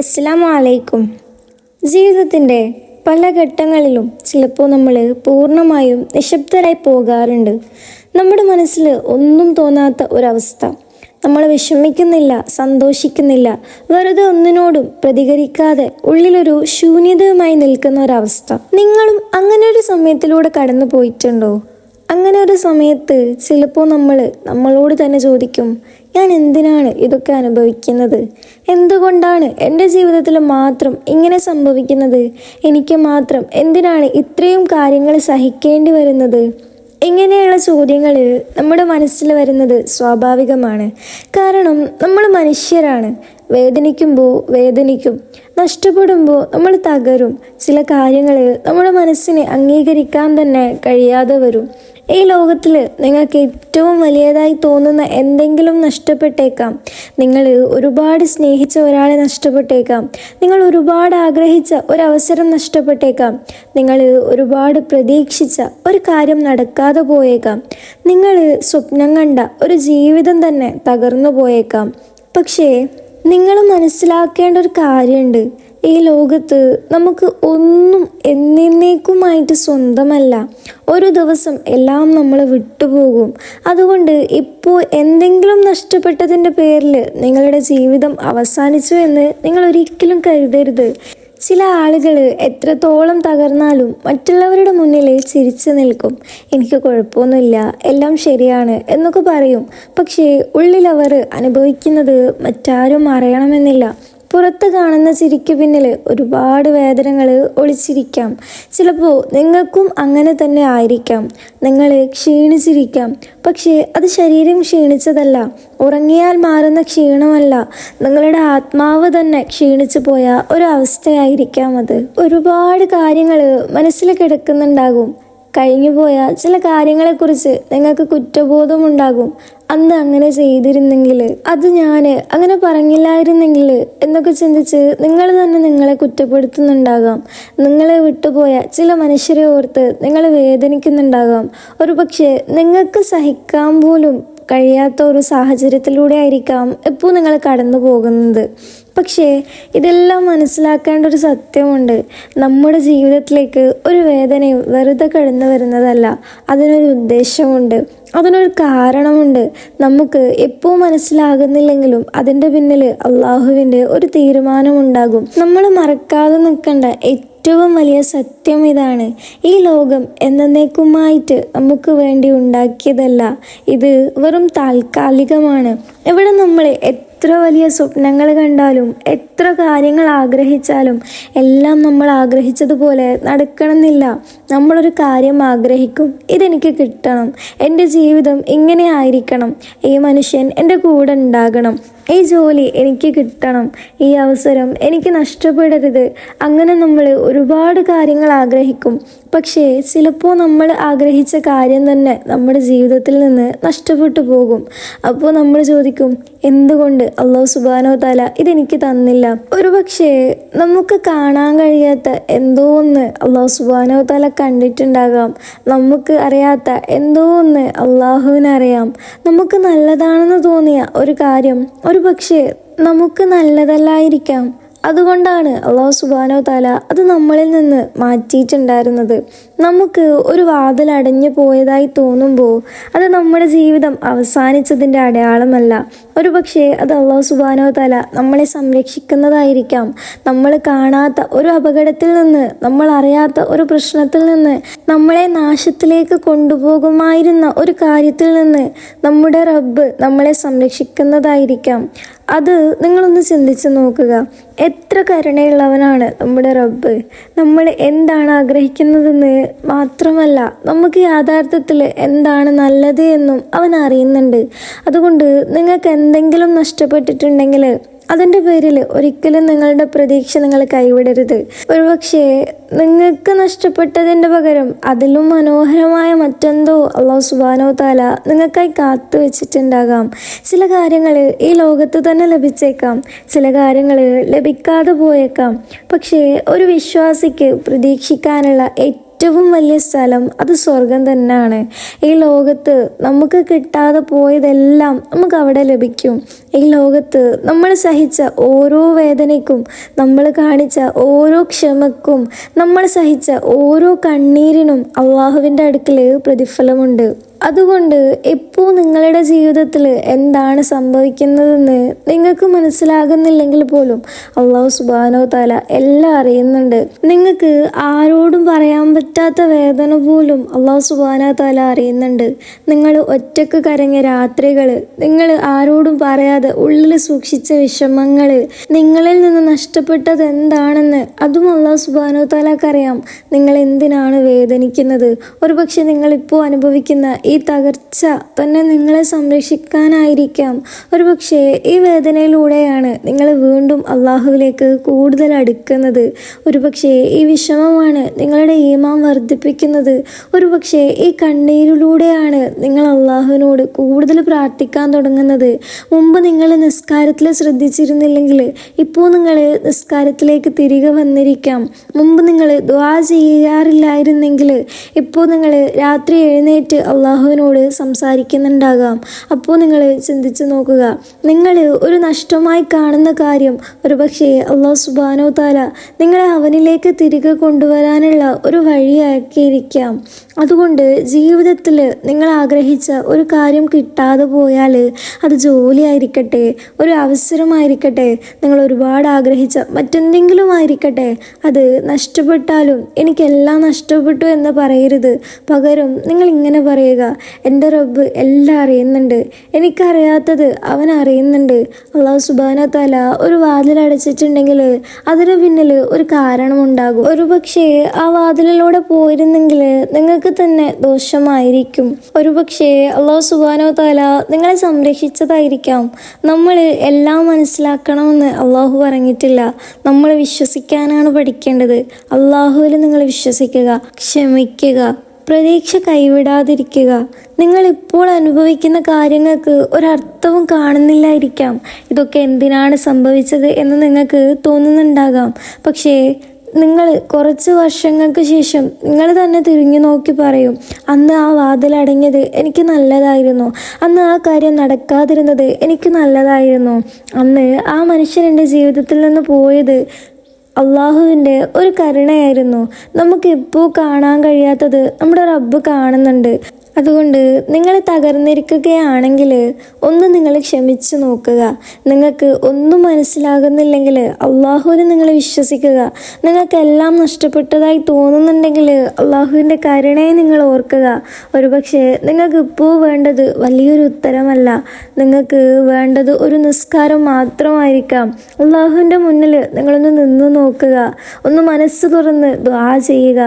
അസ്സലാമു അലൈക്കും. ജീവിതത്തിൻ്റെ പല ഘട്ടങ്ങളിലും ചിലപ്പോൾ നമ്മൾ പൂർണ്ണമായും നിശബ്ദരായി പോകാറുണ്ട്. നമ്മുടെ മനസ്സിൽ ഒന്നും തോന്നാത്ത ഒരവസ്ഥ. നമ്മൾ വിഷമിക്കുന്നില്ല, സന്തോഷിക്കുന്നില്ല, വെറുതെ ഒന്നിനോടും പ്രതികരിക്കാതെ ഉള്ളിലൊരു ശൂന്യതയുമായി നിൽക്കുന്ന ഒരവസ്ഥ. നിങ്ങളും അങ്ങനെ ഒരു സമയത്തിലൂടെ കടന്നു പോയിട്ടുണ്ടോ? അങ്ങനെ ഒരു സമയത്ത് ചിലപ്പോൾ നമ്മളോട് തന്നെ ചോദിക്കും, ഞാൻ എന്തിനാണ് ഇതൊക്കെ അനുഭവിക്കുന്നത്? എന്തുകൊണ്ടാണ് എൻ്റെ ജീവിതത്തിൽ മാത്രം ഇങ്ങനെ സംഭവിക്കുന്നത്? എനിക്ക് മാത്രം എന്തിനാണ് ഇത്രയും കാര്യങ്ങൾ സഹിക്കേണ്ടി വരുന്നത്? ഇങ്ങനെയുള്ള ചോദ്യങ്ങൾ നമ്മുടെ മനസ്സിൽ വരുന്നത് സ്വാഭാവികമാണ്. കാരണം നമ്മൾ മനുഷ്യരാണ്. വേദനിക്കുമ്പോൾ വേദനിക്കും, നഷ്ടപ്പെടുമ്പോൾ നമ്മൾ തകരും. ചില കാര്യങ്ങൾ നമ്മുടെ മനസ്സിനെ അംഗീകരിക്കാൻ തന്നെ കഴിയാതെ വരും. ഈ ലോകത്തിൽ നിങ്ങൾക്ക് ഏറ്റവും വലിയതായി തോന്നുന്ന എന്തെങ്കിലും നഷ്ടപ്പെട്ടേക്കാം. നിങ്ങൾ ഒരുപാട് സ്നേഹിച്ച ഒരാളെ നഷ്ടപ്പെട്ടേക്കാം. നിങ്ങൾ ഒരുപാട് ആഗ്രഹിച്ച ഒരവസരം നഷ്ടപ്പെട്ടേക്കാം. നിങ്ങൾ ഒരുപാട് പ്രതീക്ഷിച്ച ഒരു കാര്യം നടക്കാതെ പോയേക്കാം. നിങ്ങൾ സ്വപ്നം കണ്ട ഒരു ജീവിതം തന്നെ തകർന്നു പോയേക്കാം. പക്ഷേ നിങ്ങൾ മനസ്സിലാക്കേണ്ട ഒരു കാര്യമുണ്ട്. ഈ ലോകത്ത് നമുക്ക് ഒന്നും എന്നേക്കുമായിട്ട് സ്വന്തമല്ല. ഒരു ദിവസം എല്ലാം നമ്മൾ വിട്ടുപോകും. അതുകൊണ്ട് ഇപ്പോൾ എന്തെങ്കിലും നഷ്ടപ്പെട്ടതിൻ്റെ പേരിൽ നിങ്ങളുടെ ജീവിതം അവസാനിച്ചു എന്ന് നിങ്ങൾ ഒരിക്കലും കരുതരുത്. ചില ആളുകൾ എത്രത്തോളം തകർന്നാലും മറ്റുള്ളവരുടെ മുന്നിൽ ചിരിച്ചു നിൽക്കും. എനിക്ക് കുഴപ്പമൊന്നുമില്ല, എല്ലാം ശരിയാണ് എന്നൊക്കെ പറയും. പക്ഷേ ഉള്ളിലവർ അനുഭവിക്കുന്നത് മറ്റാരും അറിയണമെന്നില്ല. പുറത്ത് കാണുന്ന ചിരിക്ക് പിന്നിൽ ഒരുപാട് വേദനകൾ ഒളിച്ചിരിക്കാം. ചിലപ്പോൾ നിങ്ങൾക്കും അങ്ങനെ തന്നെ ആയിരിക്കാം. നിങ്ങൾ ക്ഷീണിച്ചിരിക്കാം. പക്ഷേ അത് ശരീരം ക്ഷീണിച്ചതല്ല, ഉറങ്ങിയാൽ മാറുന്ന ക്ഷീണമല്ല, നിങ്ങളുടെ ആത്മാവ് തന്നെ ക്ഷീണിച്ചു പോയ ഒരവസ്ഥയായിരിക്കാം അത്. ഒരുപാട് കാര്യങ്ങൾ മനസ്സിൽ കിടക്കുന്നുണ്ടാകും. കഴിഞ്ഞുപോയ ചില കാര്യങ്ങളെക്കുറിച്ച് നിങ്ങൾക്ക് കുറ്റബോധമുണ്ടാകും. അന്ന് അങ്ങനെ ചെയ്തിരുന്നെങ്കിൽ, അത് ഞാൻ അങ്ങനെ പറഞ്ഞില്ലായിരുന്നെങ്കിൽ എന്നൊക്കെ ചിന്തിച്ച് നിങ്ങൾ തന്നെ നിങ്ങളെ കുറ്റപ്പെടുത്തുന്നുണ്ടാകാം. നിങ്ങളെ വിട്ടുപോയ ചില മനുഷ്യരെ ഓർത്ത് നിങ്ങൾ വേദനിക്കുന്നുണ്ടാകാം. ഒരു പക്ഷേ നിങ്ങൾക്ക് സഹിക്കാൻ പോലും കഴിയാത്ത ഒരു സാഹചര്യത്തിലൂടെ ആയിരിക്കാം ഇപ്പോൾ നിങ്ങൾ കടന്നു പോകുന്നത്. പക്ഷേ ഇതെല്ലാം മനസ്സിലാക്കേണ്ട ഒരു സത്യമുണ്ട്. നമ്മുടെ ജീവിതത്തിലേക്ക് ഒരു വേദനയും വെറുതെ കടന്നു വരുന്നതല്ല. അതിനൊരു ഉദ്ദേശമുണ്ട്, അതിനൊരു കാരണമുണ്ട്. നമുക്ക് എപ്പോൾ മനസ്സിലാകുന്നില്ലെങ്കിലും അതിൻ്റെ പിന്നിൽ അള്ളാഹുവിൻ്റെ ഒരു തീരുമാനമുണ്ടാകും. നമ്മൾ മറക്കാതെ നിൽക്കേണ്ട ഏറ്റവും വലിയ സത്യം ഇതാണ്: ഈ ലോകം എന്നേക്കുമായിട്ട് നമുക്ക് വേണ്ടി ഉണ്ടാക്കിയതല്ല. ഇത് വെറും താൽക്കാലികമാണ്. ഇവിടെ നമ്മൾ എത്ര വലിയ സ്വപ്നങ്ങൾ കണ്ടാലും എത്ര കാര്യങ്ങൾ ആഗ്രഹിച്ചാലും എല്ലാം നമ്മൾ ആഗ്രഹിച്ചതുപോലെ നടക്കണമെന്നില്ല. നമ്മളൊരു കാര്യം ആഗ്രഹിക്കും, ഇതെനിക്ക് കിട്ടണം, എൻ്റെ ജീവിതം ഇങ്ങനെ ആയിരിക്കണം, ഈ മനുഷ്യൻ എൻ്റെ കൂടെ ഉണ്ടാകണം, ഈ ജോലി എനിക്ക് കിട്ടണം, ഈ അവസരം എനിക്ക് നഷ്ടപ്പെടരുത്. അങ്ങനെ നമ്മൾ ഒരുപാട് കാര്യങ്ങൾ ആഗ്രഹിക്കും. പക്ഷേ ചിലപ്പോൾ നമ്മൾ ആഗ്രഹിച്ച കാര്യം തന്നെ നമ്മുടെ ജീവിതത്തിൽ നിന്ന് നഷ്ടപ്പെട്ടു പോകും. അപ്പോൾ നമ്മൾ ചോദിക്കും, എന്തുകൊണ്ട് അല്ലാഹു സുബ്ഹാനഹു വ തആല ഇതെനിക്ക് തന്നില്ല? ഒരുപക്ഷേ നമുക്ക് കാണാൻ കഴിയാത്ത എന്തോ ഒന്ന് അല്ലാഹു സുബ്ഹാനഹു വ തആല കണ്ടിട്ടുണ്ടാകാം. നമുക്ക് അറിയാത്ത എന്തോ ഒന്ന് അള്ളാഹുവിനറിയാം. നമുക്ക് നല്ലതാണെന്ന് തോന്നിയ ഒരു കാര്യം ഒരുപക്ഷേ നമുക്ക് നല്ലതല്ലായിരിക്കാം. അതുകൊണ്ടാണ് അല്ലാഹു സുബ്ഹാനഹു വ തആല അത് നമ്മളിൽ നിന്ന് മാറ്റിയിട്ടുണ്ടായിരുന്നത്. നമുക്ക് ഒരു വാതിൽ അടഞ്ഞു പോയതായി തോന്നുമ്പോൾ അത് നമ്മുടെ ജീവിതം അവസാനിച്ചതിൻ്റെ അടയാളമല്ല. ഒരുപക്ഷേ അത് അല്ലാഹു സുബ്ഹാനഹു വ തആല നമ്മളെ സംരക്ഷിക്കുന്നതായിരിക്കാം. നമ്മൾ കാണാത്ത ഒരു അപകടത്തിൽ നിന്ന്, നമ്മൾ അറിയാത്ത ഒരു പ്രശ്നത്തിൽ നിന്ന്, നമ്മളെ നാശത്തിലേക്ക് കൊണ്ടുപോകുമായിരുന്ന ഒരു കാര്യത്തിൽ നിന്ന് നമ്മുടെ റബ്ബ് നമ്മളെ സംരക്ഷിക്കുന്നതായിരിക്കാം. അത് നിങ്ങളൊന്ന് ചിന്തിച്ച് നോക്കുക. എത്ര കരുണയുള്ളവനാണ് നമ്മുടെ റബ്ബ്. നമ്മൾ എന്താണ് ആഗ്രഹിക്കുന്നതെന്ന് മാത്രമല്ല, നമുക്ക് യാഥാർത്ഥ്യത്തിൽ എന്താണ് നല്ലത് എന്നും അവൻ അറിയുന്നുണ്ട്. അതുകൊണ്ട് നിങ്ങൾക്ക് എന്തെങ്കിലും നഷ്ടപ്പെട്ടിട്ടുണ്ടെങ്കിൽ അതിൻ്റെ പേരിൽ ഒരിക്കലും നിങ്ങളുടെ പ്രതീക്ഷ നിങ്ങൾ കൈവിടരുത്. ഒരുപക്ഷേ നിങ്ങൾക്ക് നഷ്ടപ്പെട്ടതിൻ്റെ പകരം അതിലും മനോഹരമായ മറ്റെന്തോ അല്ലാഹു സുബ്ഹാനഹു വ തആല നിങ്ങൾക്കായി കാത്തു വെച്ചിട്ടുണ്ടാകാം. ചില കാര്യങ്ങൾ ഈ ലോകത്ത് തന്നെ ലഭിച്ചേക്കാം, ചില കാര്യങ്ങൾ ലഭിക്കാതെ പോയേക്കാം. പക്ഷേ ഒരു വിശ്വാസിക്ക് പ്രതീക്ഷിക്കാനുള്ള ഏറ്റവും വലിയ സ്ഥലം അത് സ്വർഗം തന്നെയാണ്. ഈ ലോകത്ത് നമുക്ക് കിട്ടാതെ പോയതെല്ലാം നമുക്ക് അവിടെ ലഭിക്കും. ഈ ലോകത്ത് നമ്മൾ സഹിച്ച ഓരോ വേദനയ്ക്കും, നമ്മൾ കാണിച്ച ഓരോ ക്ഷമക്കും, നമ്മൾ സഹിച്ച ഓരോ കണ്ണീരിനും അള്ളാഹുവിൻ്റെ അടുക്കൽ പ്രതിഫലമുണ്ട്. അതുകൊണ്ട് ഇപ്പോൾ നിങ്ങളുടെ ജീവിതത്തിൽ എന്താണ് സംഭവിക്കുന്നതെന്ന് നിങ്ങൾക്ക് മനസ്സിലാകുന്നില്ലെങ്കിൽ പോലും അള്ളാഹു സുബ്ഹാനഹു തആല എല്ലാം അറിയുന്നുണ്ട്. നിങ്ങൾക്ക് ആരോടും പറയാൻ പറ്റാത്ത വേദന പോലും അള്ളാഹു സുബ്ഹാനഹു തആല അറിയുന്നുണ്ട്. നിങ്ങൾ ഒറ്റക്ക് കരഞ്ഞ രാത്രികൾ, നിങ്ങൾ ആരോടും പറയാതെ ഉള്ളിൽ സൂക്ഷിച്ച വിഷമങ്ങൾ, നിങ്ങളിൽ നിന്ന് നഷ്ടപ്പെട്ടത് എന്താണെന്ന് അതും അള്ളാഹു സുബ്ഹാനഹു തആലക്ക് അറിയാം. നിങ്ങൾ എന്തിനാണ് വേദനിക്കുന്നത്? ഒരുപക്ഷെ നിങ്ങളിപ്പോൾ അനുഭവിക്കുന്ന ഈ തകർച്ച തന്നെ നിങ്ങളെ സംരക്ഷിക്കാനായിരിക്കാം. ഒരുപക്ഷെ ഈ വേദനയിലൂടെയാണ് നിങ്ങൾ വീണ്ടും അള്ളാഹുവിലേക്ക് കൂടുതൽ അടുക്കുന്നത്. ഒരുപക്ഷെ ഈ വിഷമമാണ് നിങ്ങളുടെ ഈമാൻ വർദ്ധിപ്പിക്കുന്നത്. ഒരുപക്ഷെ ഈ കണ്ണീരിലൂടെയാണ് നിങ്ങൾ അള്ളാഹുവിനോട് കൂടുതൽ പ്രാർത്ഥിക്കാൻ തുടങ്ങുന്നത്. മുമ്പ് നിങ്ങൾ നിസ്കാരത്തിൽ ശ്രദ്ധിച്ചിരുന്നില്ലെങ്കിൽ ഇപ്പോൾ നിങ്ങൾ നിസ്കാരത്തിലേക്ക് തിരികെ വന്നിരിക്കാം. മുമ്പ് നിങ്ങൾ ദുആ ചെയ്യാറില്ലായിരുന്നെങ്കിൽ ഇപ്പോൾ നിങ്ങൾ രാത്രി എഴുന്നേറ്റ് അള്ളാഹുവിനോട് സംസാരിക്കുന്നുണ്ടാകാം. അപ്പോൾ നിങ്ങൾ ചിന്തിച്ചു നോക്കുക, നിങ്ങൾ ഒരു നഷ്ടമായി കാണുന്ന കാര്യം ഒരുപക്ഷെ അള്ളാഹു സുബ്ഹാനഹു തആല നിങ്ങളെ അവനിലേക്ക് തിരികെ കൊണ്ടുവരാനുള്ള ഒരു വഴിയാക്കിയിരിക്കാം. അതുകൊണ്ട് ജീവിതത്തിൽ നിങ്ങൾ ആഗ്രഹിച്ച ഒരു കാര്യം കിട്ടാതെ പോയാൽ, അത് ജോലിയായിരിക്കട്ടെ, ഒരു അവസരമായിരിക്കട്ടെ, നിങ്ങൾ ഒരുപാട് ആഗ്രഹിച്ച മറ്റെന്തെങ്കിലും ആയിരിക്കട്ടെ, അത് നഷ്ടപ്പെട്ടാലും എനിക്കെല്ലാം നഷ്ടപ്പെട്ടു എന്ന് പറയരുത്. പകരം നിങ്ങൾ ഇങ്ങനെ പറയുക, എൻ്റെ റബ്ബ് എല്ലാം അറിയുന്നുണ്ട്, എനിക്കറിയാത്തത് അവൻ അറിയുന്നുണ്ട്. അള്ളാഹു സുബ്ഹാനഹു തആല ഒരു വാതിൽ അടച്ചിട്ടുണ്ടെങ്കിൽ അതിന് പിന്നിൽ ഒരു കാരണമുണ്ടാകും. ഒരുപക്ഷെ ആ വാതിലിലൂടെ പോയിരുന്നെങ്കിൽ നിങ്ങൾക്ക് തന്നെ ദോഷമായിരിക്കും. ഒരുപക്ഷെ അള്ളാഹു സുബ്ഹാനഹു തആല നിങ്ങളെ സംരക്ഷിച്ചതായിരിക്കാം. നമ്മൾ എല്ലാം മനസ്സിലാക്കണമെന്ന് അള്ളാഹു പറഞ്ഞിട്ടില്ല. നമ്മൾ വിശ്വസിക്കാനാണ് പഠിക്കേണ്ടത്. അള്ളാഹുവിൽ നിങ്ങൾ വിശ്വസിക്കുക, ക്ഷമിക്കുക, പ്രതീക്ഷ കൈവിടാതിരിക്കുക. നിങ്ങൾ ഇപ്പോൾ അനുഭവിക്കുന്ന കാര്യങ്ങൾക്ക് ഒരർത്ഥവും കാണുന്നില്ലായിരിക്കാം. ഇതൊക്കെ എന്തിനാണ് സംഭവിച്ചത് എന്ന് നിങ്ങൾക്ക് തോന്നുന്നുണ്ടാകാം. പക്ഷേ നിങ്ങൾ കുറച്ച് വർഷങ്ങൾക്ക് ശേഷം നിങ്ങൾ തന്നെ തിരിഞ്ഞു നോക്കി പറയും, അന്ന് ആ വാതിലടഞ്ഞത് എനിക്ക് നല്ലതായിരുന്നു, അന്ന് ആ കാര്യം നടക്കാതിരുന്നത് എനിക്ക് നല്ലതായിരുന്നു, അന്ന് ആ മനുഷ്യൻ എൻ്റെ ജീവിതത്തിൽ നിന്ന് പോയത് അള്ളാഹുവിൻ്റെ ഒരു കരുണയായിരുന്നു. നമുക്കിപ്പോൾ കാണാൻ കഴിയാത്തത് നമ്മുടെ റബ്ബ് കാണുന്നുണ്ട്. അതുകൊണ്ട് നിങ്ങൾ തകർന്നിരിക്കുകയാണെങ്കിൽ ഒന്ന് നിങ്ങൾ ക്ഷമിച്ചു നോക്കുക. നിങ്ങൾക്ക് ഒന്നും മനസ്സിലാകുന്നില്ലെങ്കിൽ അള്ളാഹുവിനെ നിങ്ങൾ വിശ്വസിക്കുക. നിങ്ങൾക്കെല്ലാം നഷ്ടപ്പെട്ടതായി തോന്നുന്നുണ്ടെങ്കിൽ അള്ളാഹുവിൻ്റെ കരുണയെ നിങ്ങൾ ഓർക്കുക. ഒരുപക്ഷെ നിങ്ങൾക്കിപ്പോൾ വേണ്ടത് വലിയൊരു ഉത്തരമല്ല, നിങ്ങൾക്ക് വേണ്ടത് ഒരു നിസ്കാരം മാത്രമായിരിക്കാം. അള്ളാഹുവിൻ്റെ മുന്നിൽ നിങ്ങളൊന്ന് നിന്ന് നോക്കുക, ഒന്ന് മനസ്സ് തുറന്ന് ദുആ ചെയ്യുക.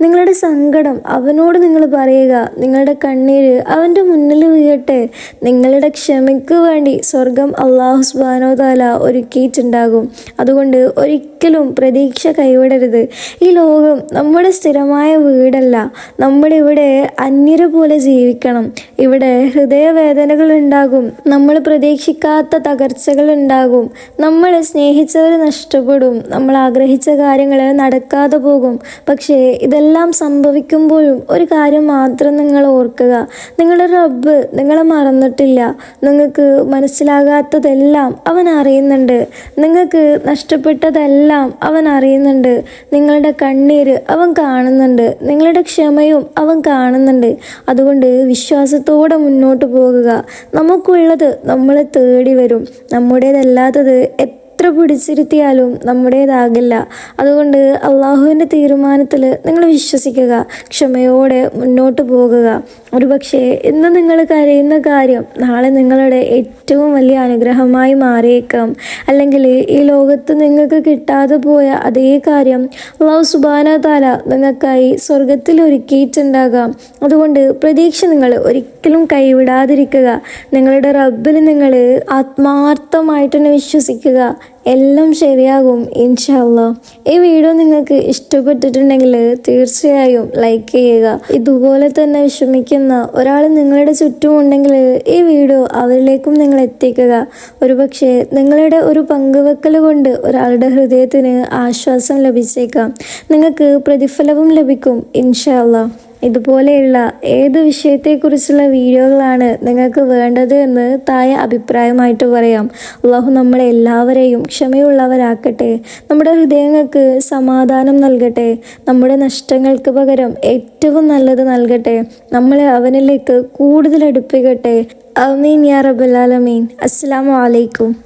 നിങ്ങളുടെ സങ്കടം അവനോട് നിങ്ങൾ പറയുക. നിങ്ങളുടെ കണ്ണീര് അവൻ്റെ മുന്നിൽ വീഴട്ടെ. നിങ്ങളുടെ ക്ഷമയ്ക്ക് വേണ്ടി സ്വർഗം അള്ളാഹു സുബ്ഹാനഹു തആല ഒരുക്കിയിട്ടുണ്ടാകും. അതുകൊണ്ട് ഒരിക്കലും പ്രതീക്ഷ കൈവിടരുത്. ഈ ലോകം നമ്മുടെ സ്ഥിരമായ വീടല്ല. നമ്മളിവിടെ അന്യരെ പോലെ ജീവിക്കണം. ഇവിടെ ഹൃദയവേദനകൾ ഉണ്ടാകും, നമ്മൾ പ്രതീക്ഷിക്കാത്ത തകർച്ചകൾ ഉണ്ടാകും, നമ്മൾ സ്നേഹിച്ചവർ നഷ്ടപ്പെടും, നമ്മൾ ആഗ്രഹിച്ച കാര്യങ്ങൾ നടക്കാതെ പോകും. പക്ഷേ ഇതെല്ലാം സംഭവിക്കുമ്പോഴും ഒരു കാര്യം മാത്രം നിങ്ങൾ ഓർക്കുക, നിങ്ങളുടെ റബ്ബ് നിങ്ങളെ മറന്നിട്ടില്ല. നിങ്ങൾക്ക് മനസ്സിലാകാത്തതെല്ലാം അവൻ അറിയുന്നുണ്ട്. നിങ്ങൾക്ക് നഷ്ടപ്പെട്ടതെല്ലാം അവൻ അറിയുന്നുണ്ട്. നിങ്ങളുടെ കണ്ണീര് അവൻ കാണുന്നുണ്ട്. നിങ്ങളുടെ ക്ഷമയും അവൻ കാണുന്നുണ്ട്. അതുകൊണ്ട് വിശ്വാസത്തോടെ മുന്നോട്ട് പോകുക. നമുക്കുള്ളത് നമ്മളെ തേടി വരും. നമ്മുടേതല്ലാത്തത് എത്ര പിടിച്ചിരുത്തിയാലും നമ്മുടേതാകില്ല. അതുകൊണ്ട് അള്ളാഹുവിൻ്റെ തീരുമാനത്തിൽ നിങ്ങൾ വിശ്വസിക്കുക, ക്ഷമയോടെ മുന്നോട്ട് പോകുക. ഒരുപക്ഷെ ഇന്ന് നിങ്ങൾ കരയുന്ന കാര്യം നാളെ നിങ്ങളുടെ ഏറ്റവും വലിയ അനുഗ്രഹമായി മാറിയേക്കാം. അല്ലെങ്കിൽ ഈ ലോകത്ത് നിങ്ങൾക്ക് കിട്ടാതെ പോയ അതേ കാര്യം അല്ലാഹു സുബ്ഹാനഹു തആല നിങ്ങൾക്കായി സ്വർഗത്തിൽ ഒരുക്കിയിട്ടുണ്ടാകാം. അതുകൊണ്ട് പ്രതീക്ഷ നിങ്ങൾ ഒരിക്കലും കൈവിടാതിരിക്കുക. നിങ്ങളുടെ റബ്ബിൽ നിങ്ങൾ ആത്മാർത്ഥമായിട്ട് തന്നെ വിശ്വസിക്കുക. എല്ലാം ശരിയാകും ഇൻഷാ അല്ലാ. ഈ വീഡിയോ നിങ്ങൾക്ക് ഇഷ്ടപ്പെട്ടിട്ടുണ്ടെങ്കിൽ തീർച്ചയായും ലൈക്ക് ചെയ്യുക. ഇതുപോലെ തന്നെ വിഷമിക്കുന്ന ഒരാൾ നിങ്ങളുടെ ചുറ്റുമുണ്ടെങ്കിൽ ഈ വീഡിയോ അവരിലേക്കും നിങ്ങൾ എത്തിക്കുക. ഒരുപക്ഷെ നിങ്ങളുടെ ഒരു പങ്കുവെക്കൽ കൊണ്ട് ഒരാളുടെ ഹൃദയത്തിന് ആശ്വാസം ലഭിച്ചേക്കാം. നിങ്ങൾക്ക് പ്രതിഫലവും ലഭിക്കും ഇൻഷാ അല്ലാ. ഇതുപോലെയുള്ള ഏത് വിഷയത്തെക്കുറിച്ചുള്ള വീഡിയോകളാണ് നിങ്ങൾക്ക് വേണ്ടത് എന്ന് താഴെ അഭിപ്രായമായിട്ട് പറയാം. അള്ളാഹു നമ്മളെ എല്ലാവരെയും ക്ഷമയുള്ളവരാക്കട്ടെ. നമ്മുടെ ഹൃദയങ്ങൾക്ക് സമാധാനം നൽകട്ടെ. നമ്മുടെ നഷ്ടങ്ങൾക്ക് പകരം ഏറ്റവും നല്ലത് നൽകട്ടെ. നമ്മളെ അവനിലേക്ക് കൂടുതൽ അടുപ്പിക്കട്ടെ. ആമീൻ യാ റബ്ബൽ ആലമീൻ. അസ്സലാമു അലൈക്കും.